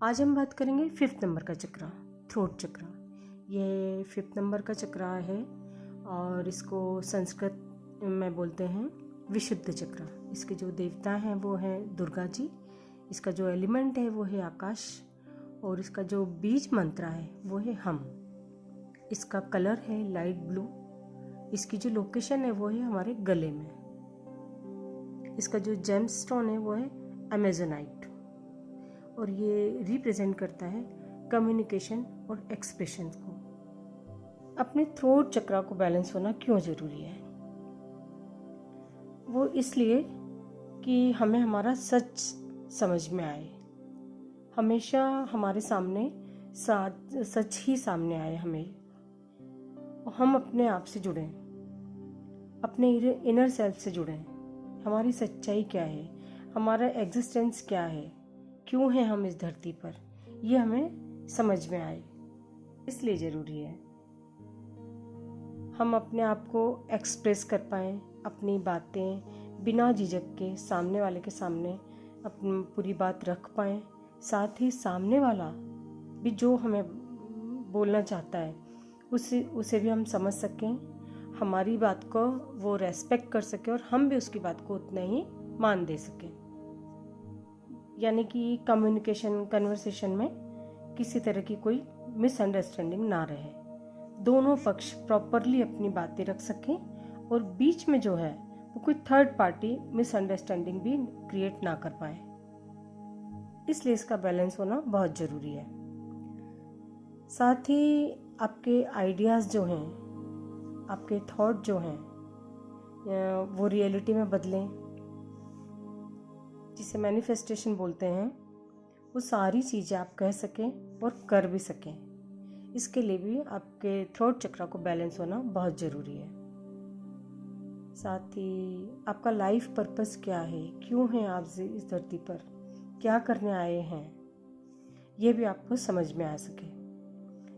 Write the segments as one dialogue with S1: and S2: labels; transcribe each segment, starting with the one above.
S1: आज हम बात करेंगे 5th नंबर का चक्रा, थ्रोट चक्रा। ये 5th नंबर का चक्रा है और इसको संस्कृत में बोलते हैं विशुद्ध चक्रा। इसके जो देवता हैं वो हैं दुर्गा जी। इसका जो एलिमेंट है वो है आकाश और इसका जो बीज मंत्र है वो है हम। इसका कलर है लाइट ब्लू। इसकी जो लोकेशन है वो है हमारे गले में। इसका जो जेम स्टोन है वो है अमेजोनाइट और ये रिप्रेजेंट करता है कम्युनिकेशन और एक्सप्रेशन को। अपने थ्रोट चक्रा को बैलेंस होना क्यों ज़रूरी है? वो इसलिए कि हमें हमारा सच समझ में आए। हमेशा हमारे सामने सच ही सामने आए हमें। हम अपने आप से जुड़ें, अपने इनर सेल्फ से जुड़ें। हमारी सच्चाई क्या है, हमारा एग्जिस्टेंस क्या है, क्यों है हम इस धरती पर, ये हमें समझ में आए। इसलिए ज़रूरी है हम अपने आप को एक्सप्रेस कर पाएँ, अपनी बातें बिना झिझक के सामने वाले के सामने अपनी पूरी बात रख पाएँ। साथ ही सामने वाला भी जो हमें बोलना चाहता है उसे भी हम समझ सकें, हमारी बात को वो रेस्पेक्ट कर सके और हम भी उसकी बात को उतना ही मान दे सकें। यानी कि कन्वर्सेशन में किसी तरह की कोई मिसअंडरस्टैंडिंग ना रहे, दोनों पक्ष प्रॉपरली अपनी बातें रख सकें और बीच में जो है वो कोई थर्ड पार्टी मिसअंडरस्टैंडिंग भी क्रिएट ना कर पाए। इसलिए इसका बैलेंस होना बहुत ज़रूरी है। साथ ही आपके आइडियाज़ जो हैं, आपके थॉट जो हैं वो रियलिटी में बदलें, जिसे मैनिफेस्टेशन बोलते हैं। वो सारी चीज़ें आप कह सकें और कर भी सकें। इसके लिए भी आपके थ्रोट चक्रा को बैलेंस होना बहुत ज़रूरी है। साथ ही आपका लाइफ पर्पस क्या है, क्यों हैं आप इस धरती पर, क्या करने आए हैं, ये भी आपको समझ में आ सके।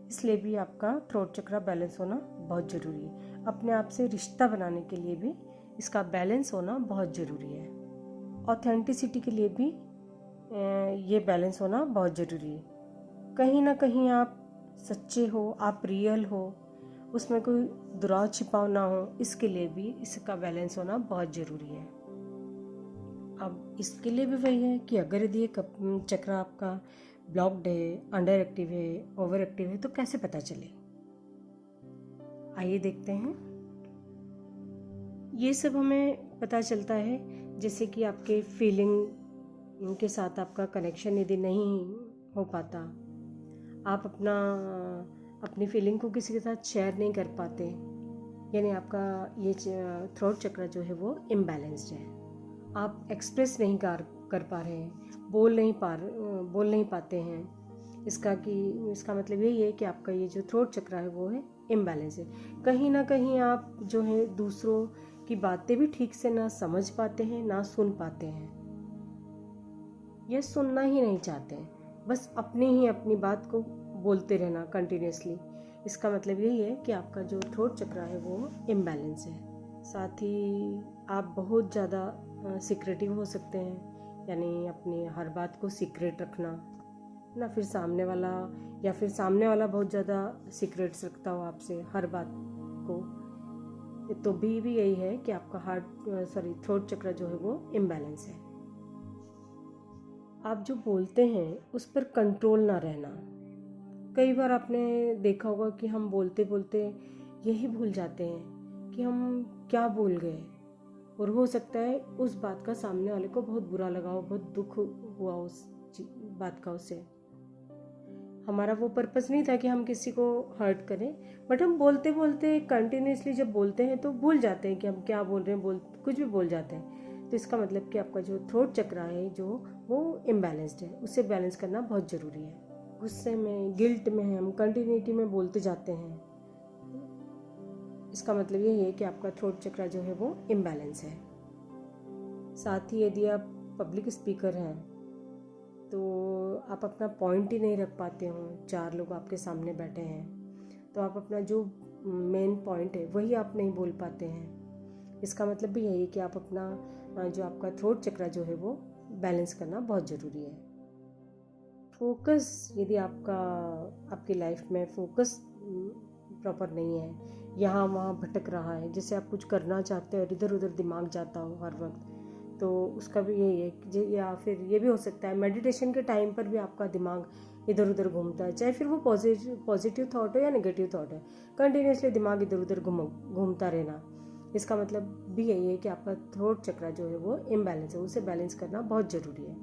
S1: इसलिए भी आपका थ्रोट चक्रा बैलेंस होना बहुत ज़रूरी है। अपने आप से रिश्ता बनाने के लिए भी इसका बैलेंस होना बहुत ज़रूरी है। ऑथेंटिसिटी के लिए भी ये बैलेंस होना बहुत ज़रूरी है। कहीं ना कहीं आप सच्चे हो, आप रियल हो, उसमें कोई दुराव छिपाव ना हो, इसके लिए भी इसका बैलेंस होना बहुत ज़रूरी है। अब इसके लिए भी वही है कि अगर यदि ये चक्रा आपका ब्लॉक्ड है, अंडर एक्टिव है, ओवर एक्टिव है तो कैसे पता चले? आइए देखते हैं। ये सब हमें पता चलता है जैसे कि आपके फीलिंग के साथ आपका कनेक्शन यदि नहीं हो पाता, आप अपनी फीलिंग को किसी के साथ शेयर नहीं कर पाते, यानी आपका ये थ्रोट चक्रा जो है वो इम्बैलेंस्ड है। आप एक्सप्रेस नहीं कर पा रहे हैं, बोल नहीं पाते हैं। इसका मतलब यही है कि आपका ये जो थ्रोट चक्रा है वो है इम्बैलेंस है। कहीं ना कहीं आप जो है दूसरों की बातें भी ठीक से ना समझ पाते हैं, ना सुन पाते हैं, ये सुनना ही नहीं चाहते हैं, बस अपनी बात को बोलते रहना कंटिन्यूसली। इसका मतलब यही है कि आपका जो थ्रोट चक्रा है वो इम्बैलेंस है। साथ ही आप बहुत ज़्यादा सीक्रेटिव हो सकते हैं, यानी अपनी हर बात को सीक्रेट रखना ना, फिर सामने वाला बहुत ज़्यादा सीक्रेट्स रखता हो आपसे हर बात को, तो भी यही है कि आपका थ्रोट चक्रा जो है वो इम्बैलेंस है। आप जो बोलते हैं उस पर कंट्रोल ना रहना। कई बार आपने देखा होगा कि हम बोलते बोलते यही भूल जाते हैं कि हम क्या बोल गए, और हो सकता है उस बात का सामने वाले को बहुत बुरा लगा हो, बहुत दुख हुआ उस बात का उससे। हमारा वो पर्पस नहीं था कि हम किसी को हर्ट करें, बट हम बोलते बोलते कंटिन्यूसली जब बोलते हैं तो भूल जाते हैं कि हम क्या बोल रहे हैं, कुछ भी बोल जाते हैं। तो इसका मतलब कि आपका जो थ्रोट चक्रा है जो वो इम्बैलेंस्ड है, उसे बैलेंस करना बहुत ज़रूरी है। गुस्से में, गिल्ट में हम कंटिन्यूटी में बोलते जाते हैं, इसका मतलब यही है कि आपका थ्रोट चक्रा जो है वो इम्बैलेंस है। साथ ही यदि आप पब्लिक स्पीकर हैं तो आप अपना पॉइंट ही नहीं रख पाते हो, 4 लोग आपके सामने बैठे हैं तो आप अपना जो मेन पॉइंट है वही आप नहीं बोल पाते हैं। इसका मतलब भी यही है कि आप अपना जो आपका थ्रोट चक्रा जो है वो बैलेंस करना बहुत ज़रूरी है। फोकस यदि आपकी लाइफ में फोकस प्रॉपर नहीं है, यहाँ वहाँ भटक रहा है, जैसे आप कुछ करना चाहते हो और इधर उधर दिमाग जाता हो हर वक्त, तो उसका भी यही है कि या फिर ये भी हो सकता है मेडिटेशन के टाइम पर भी आपका दिमाग इधर उधर घूमता है, चाहे फिर वो पॉजिटिव थॉट हो या नेगेटिव थॉट है, कंटिन्यूसली दिमाग इधर उधर घूमता रहना। इसका मतलब भी यही है कि आपका थ्रोट चक्रा जो है वो इम्बैलेंस है, उसे बैलेंस करना बहुत ज़रूरी है।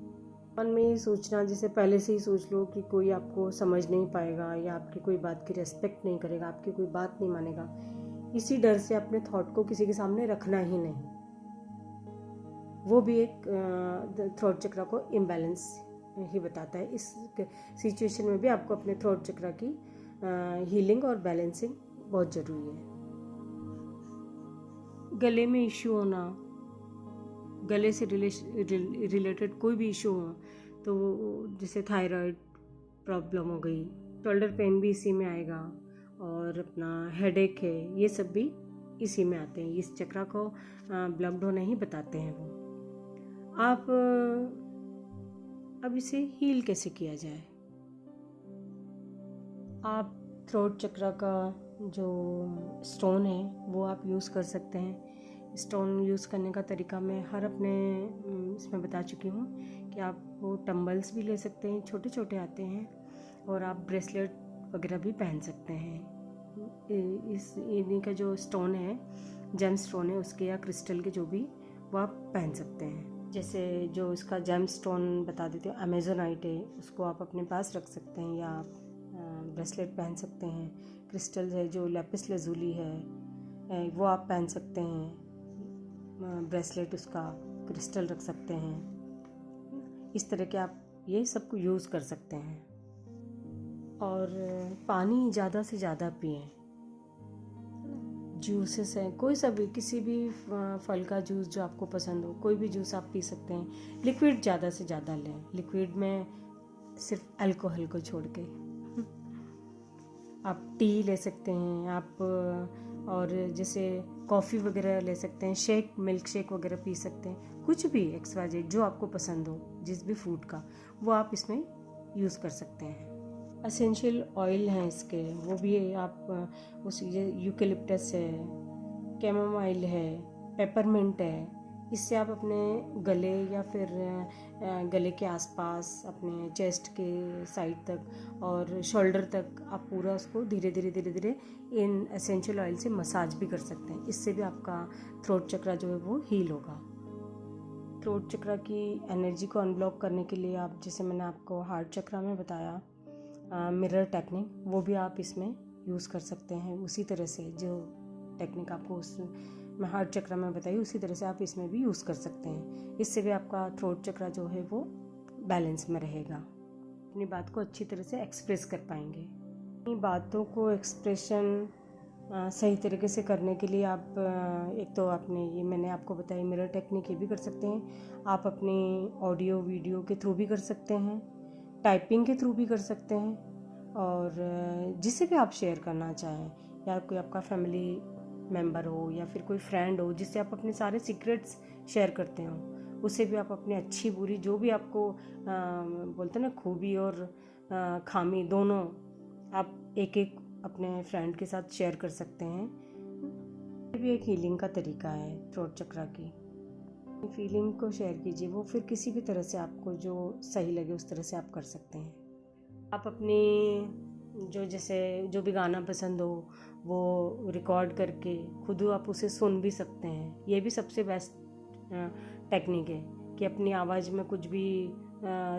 S1: मन में ही सोचना, जैसे पहले से ही सोच लो कि कोई आपको समझ नहीं पाएगा या आपकी कोई बात की रिस्पेक्ट नहीं करेगा, आपकी कोई बात नहीं मानेगा, इसी डर से अपने थॉट को किसी के सामने रखना ही नहीं। वो भी एक थ्रोट चक्रा को इम्बैलेंस ही बताता है। इस सिचुएशन में भी आपको अपने थ्रोट चक्रा की हीलिंग और बैलेंसिंग बहुत ज़रूरी है। गले में इश्यू होना, गले से रिलेटेड कोई भी इशू हो, तो जैसे थायराइड प्रॉब्लम हो गई, शोल्डर पेन भी इसी में आएगा, और अपना हेडेक है, ये सब भी इसी में आते हैं। इस चक्रा को ब्लॉक्ड होना ही बताते हैं वो। अब इसे हील कैसे किया जाए? आप थ्रोट चक्रा का जो स्टोन है वो आप यूज़ कर सकते हैं। स्टोन यूज़ करने का तरीका मैं हर अपने इसमें बता चुकी हूँ कि आप वो टम्बल्स भी ले सकते हैं, छोटे छोटे आते हैं, और आप ब्रेसलेट वगैरह भी पहन सकते हैं। इस इन्हीं का जो स्टोन है, जेम स्टोन है उसके, या क्रिस्टल के जो भी, वो आप पहन सकते हैं। जैसे जो इसका जेम स्टोन बता देते हो, अमेजोनाइट है, उसको आप अपने पास रख सकते हैं, या आप ब्रेसलेट पहन सकते हैं। क्रिस्टल है जो लैपिस लजूली है, वो आप पहन सकते हैं, ब्रेसलेट उसका क्रिस्टल रख सकते हैं। इस तरह के आप ये सब को यूज़ कर सकते हैं। और पानी ज़्यादा से ज़्यादा पिएं। जूसेस हैं, कोई सा भी, किसी भी फल का जूस जो आपको पसंद हो, कोई भी जूस आप पी सकते हैं। लिक्विड ज़्यादा से ज़्यादा लें, लिक्विड में सिर्फ अल्कोहल को छोड़ के। आप टी ले सकते हैं आप, और जैसे कॉफ़ी वगैरह ले सकते हैं, शेक, मिल्क शेक वगैरह पी सकते हैं। कुछ भी XYZ जो आपको पसंद हो, जिस भी फ्रूट का, वो आप इसमें यूज़ कर सकते हैं। एसेंशियल ऑयल हैं इसके, वो भी आप उस यूकेलिप्टस है, कैमोमाइल है, पेपरमिंट है, इससे आप अपने गले या फिर गले के आसपास, अपने चेस्ट के साइड तक और शोल्डर तक आप पूरा उसको धीरे धीरे इन एसेंशियल ऑयल से मसाज भी कर सकते हैं। इससे भी आपका थ्रोट चक्रा जो है वो हील होगा। थ्रोट चक्रा की एनर्जी को अनब्लॉक करने के लिए आप, जैसे मैंने आपको हार्ट चक्रा में बताया मिरर टेक्निक, वो भी आप इसमें यूज़ कर सकते हैं। उसी तरह से जो टेक्निक आपको मैं हार्ट चक्रा में बताई, उसी तरह से आप इसमें भी यूज़ कर सकते हैं। इससे भी आपका थ्रोट चक्रा जो है वो बैलेंस में रहेगा। अपनी बात को अच्छी तरह से एक्सप्रेस कर पाएंगे। अपनी बातों को एक्सप्रेशन सही तरीके से करने के लिए आप एक तो आपने ये मैंने आपको बताई मिरर टेक्निक, ये भी कर सकते हैं। आप अपनी ऑडियो वीडियो के थ्रू भी कर सकते हैं, टाइपिंग के थ्रू भी कर सकते हैं, और जिससे भी आप शेयर करना चाहें, या कोई आपका फैमिली मेंबर हो या फिर कोई फ्रेंड हो जिससे आप अपने सारे सीक्रेट्स शेयर करते हो, उससे भी आप अपनी अच्छी बुरी जो भी आपको बोलते हैं ना, खूबी और खामी दोनों, आप एक एक अपने फ्रेंड के साथ शेयर कर सकते हैं। ये भी एक हीलिंग का तरीका है थ्रोट चक्रा की। फीलिंग को शेयर कीजिए, वो फिर किसी भी तरह से आपको जो सही लगे उस तरह से आप कर सकते हैं। आप अपनी जैसे जो भी गाना पसंद हो वो रिकॉर्ड करके खुद आप उसे सुन भी सकते हैं। ये भी सबसे बेस्ट टेक्निक है कि अपनी आवाज़ में कुछ भी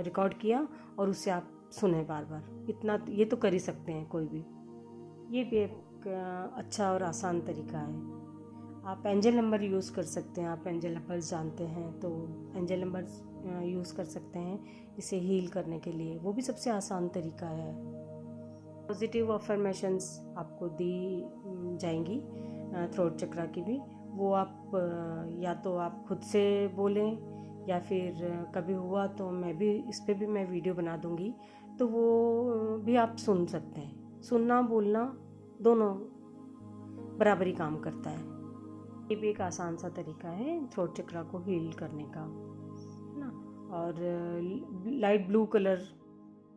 S1: रिकॉर्ड किया और उससे आप सुने बार बार। इतना ये तो कर ही सकते हैं कोई भी। ये भी एक अच्छा और आसान तरीका है। आप एंजल नंबर यूज़ कर सकते हैं। आप एंजल नंबर्स जानते हैं तो एंजल नंबर्स यूज़ कर सकते हैं इसे हील करने के लिए। वो भी सबसे आसान तरीका है। पॉजिटिव अफर्मेशंस आपको दी जाएंगी थ्रोट चक्रा की भी। वो आप या तो आप खुद से बोलें, या फिर कभी हुआ तो मैं भी इस पर भी मैं वीडियो बना दूंगी, तो वो भी आप सुन सकते हैं। सुनना बोलना दोनों बराबरी काम करता है। ये भी एक आसान सा तरीका है थ्रोट चक्रा को हील करने का, है ना। और लाइट ब्लू कलर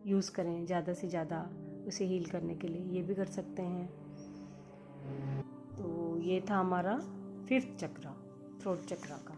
S1: यूज़ करें ज़्यादा से ज़्यादा उसे हील करने के लिए, ये भी कर सकते हैं। तो ये था हमारा 5th चक्र, थ्रोट चक्र का।